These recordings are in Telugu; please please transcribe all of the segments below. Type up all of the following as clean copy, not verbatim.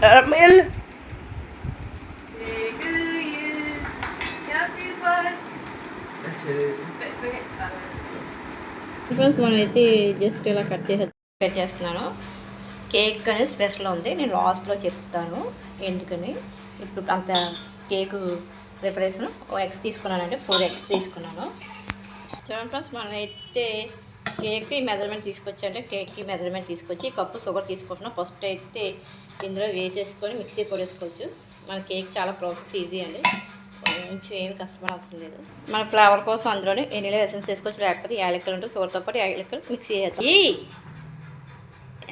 Ramil. ఫ్రెండ్స్ మనమైతే జస్ట్ ఇలా కట్ చేస్తున్నాను. కేక్ అనేది స్పెషల్ ఉంది, నేను లాస్ట్లో చెప్తాను ఎందుకని. ఇప్పుడు అంత కేకు ప్రిపరేషన్ ఎగ్స్ తీసుకున్నానంటే 4 eggs తీసుకున్నాను. చూడండి ఫ్రెండ్స్, మనమైతే కేక్కి మెజర్మెంట్ తీసుకొచ్చంటే కేక్కి మెజర్మెంట్ తీసుకొచ్చి కప్పు షుగర్ తీసుకుంటున్నాం. ఫస్ట్ అయితే ఇందులో వేసేసుకొని మిక్సీ కొట్టేసుకోవచ్చు. మన కేక్ చాలా ప్రాసెస్ ఈజీ అండి, కొంచెం ఏమి కష్టపడాల్సిన లేదు. మన ఫ్లేవర్ కోసం అందులోనే ఎనీలో ఎసెన్స్ వేసుకోవచ్చు, లేకపోతే యాలక్కలు ఉంటే షుగర్తో పాటు యాలక్కలు మిక్సీ చేద్దాం.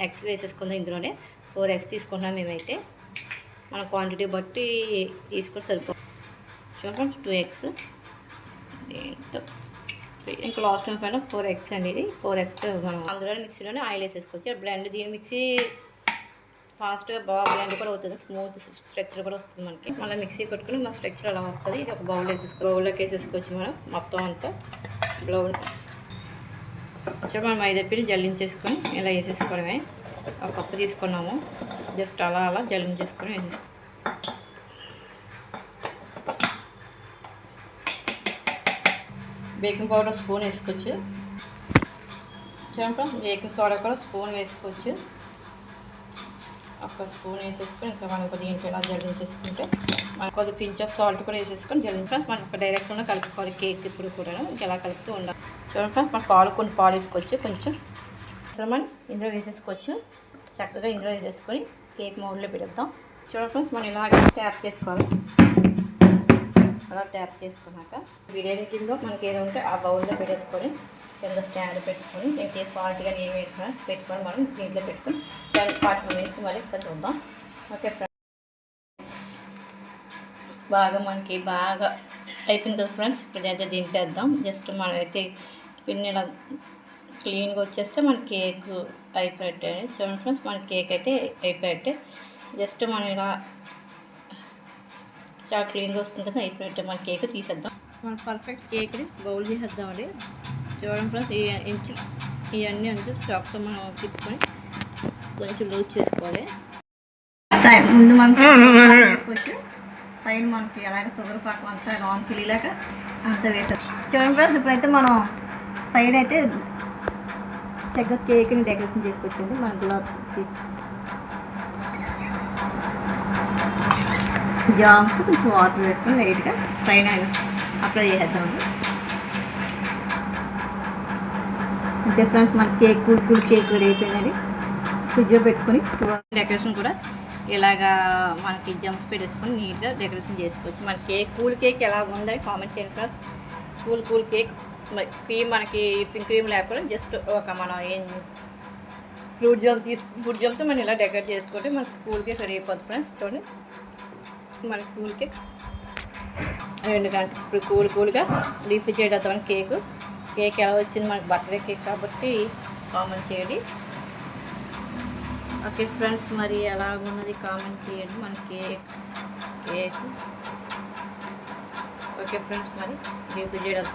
ఎగ్స్ వేసేసుకుందాం. ఇందులోనే 4 eggs తీసుకున్నాం మేమైతే. మన క్వాంటిటీ బట్టి తీసుకొని సరిపోతుంది. చూడండి 2 eggs, ఇంకా లాస్ట్ టైం పైన 4 eggs అండి. ఇది 4 eggs మనం అందులోనే మిక్సీలోనే ఆయిల్ వేసేసుకోవచ్చు. బ్లెండ్ దీని మిక్సీ ఫాస్ట్గా బాగా బ్లెండ్ కూడా అవుతుంది, స్మూత్ స్ట్రక్చర్ కూడా వస్తుంది మనకి. మళ్ళీ మిక్సీ కొట్టుకుని మన స్ట్రక్చర్ అలా వస్తుంది. ఇది ఒక బౌల్ బౌల్లోకి వేసేసుకోవచ్చు మనం మొత్తం అంతా. బౌల్ మనం మైదాపిండి జల్లించేసుకొని ఇలా వేసేసుకోవడమే. ఒక కప్పు తీసుకున్నాము, జస్ట్ అలా అలా జల్లించేసుకొని వేసేసుకో. బేకింగ్ పౌడర్ స్పూన్ వేసుకోవచ్చు. చూడండి బేకింగ్ సోడా కూడా స్పూన్ వేసుకోవచ్చు. ఒక స్పూన్ వేసేసుకొని ఇంకా మనకు దీంట్లో ఇలా జల్లించేసుకుంటే మనకు కొద్ది పించ్ ఆఫ్ సాల్ట్ కూడా వేసేసుకొని జల్లించుకొని మనకు ఒక డైరెక్షన్లో కలుపుకోవాలి. కేక్ ఇప్పుడు కూడా ఇంకెలా కలుపుతూ ఉండాలి. చూడండి ఫ్రెండ్స్, మన కొన్ని పాలు వేసుకోవచ్చు. కొంచెం మనం ఇందులో వేసేసుకోవచ్చు. చక్కగా ఇందులో వేసేసుకొని కేక్ మౌల్డ్లో పెడతాం. చూడండి ఫ్రెండ్స్, మనం ఇలాగే ట్యాప్ చేసుకోవాలి. అలా ట్యాప్ చేసుకున్నాక బిర్యానీ కింద మనకి ఏదో ఉంటే ఆ బౌల్లో పెట్టేసుకొని కింద స్టాండ్ పెట్టుకొని ఇంకా సాల్ట్ కానీ ఏమి పెట్టుకొని మనం దీంట్లో పెట్టుకొని 10-40 minutes మళ్ళీ ఒకసారి చూద్దాం. ఓకే ఫ్రెండ్స్, బాగా మనకి బాగా అయిపోయింది కదా ఫ్రెండ్స్. ఇప్పుడు అయితే దింపేద్దాం. జస్ట్ మనమైతే పిండి ఇలా క్లీన్గా వచ్చేస్తే మన కేక్ అయిపోయిట్టే. చూడండి ఫ్రెండ్స్, మన కేక్ అయితే అయిపోయిట్టే. జస్ట్ మనం ఇలా చాలా క్లీన్గా వస్తుంది కదా, అయిపోయినట్టే మన కేక్ తీసేద్దాం. మన పర్ఫెక్ట్ కేక్ని బౌల్ చేసేద్దామండి. చూడండి ఫ్రెండ్స్, ఇవన్నీ అంతా స్టాక్తో మనం తిప్పుకొని కొంచెం లూజ్ చేసుకోవాలి. ముందు మనం వేసుకోవచ్చు. పైన మనకి అలాగే షుగర్ పాకం అంతా రాంగ్ పిల్లిలాగా అంతా వేసేది. చూడండి ఫ్రెండ్స్, ఇప్పుడైతే మనం పైన అయితే చక్కగా కేక్ని డెకరేషన్ చేసుకొచ్చింది. మన గులాబ్ జామ్కి కొంచెం వాటర్ వేసుకొని లైట్గా పైన అప్లై చేసేద్దాము. అంతే ఫ్రెండ్స్, మన కేక్ కూల్ కేక్ రెడీ అయిపోయిందండి. ఫ్రిడ్జ్లో పెట్టుకొని డెకరేషన్ కూడా ఇలాగా మనకి జమ్స్ పెట్టేసుకొని నీట్గా డెకరేషన్ చేసుకోవచ్చు. మన కూల్ కేక్ ఎలా ఉందని కామెంట్ చేయండి ఫ్రెండ్స్. కూల్ కేక్ క్రీమ్ మనకి విప్పింగ్ క్రీమ్ లేకుండా జస్ట్ ఒక మనం ఫ్రూట్ జామ్తో మనం ఇలా డెకరేట్ చేసుకుంటే మనకి కూల్ కేక్ రెడీ అయిపోతుంది ఫ్రెండ్స్. చూడండి, మనకి కూల్ కేక్ 2 గంటలు ఇప్పుడు కూల్గా డీప్ చేయడం. కేక్ ఎలా వచ్చింది, మనకి బర్త్డే కేక్ కాబట్టి కామెంట్ చేయండి. ఓకే ఫ్రెండ్స్, మరి ఎలాగున్నది కామెంట్ చేయండి మన కేక్. ఓకే ఫ్రెండ్స్, మరి డీప్ చేయడం.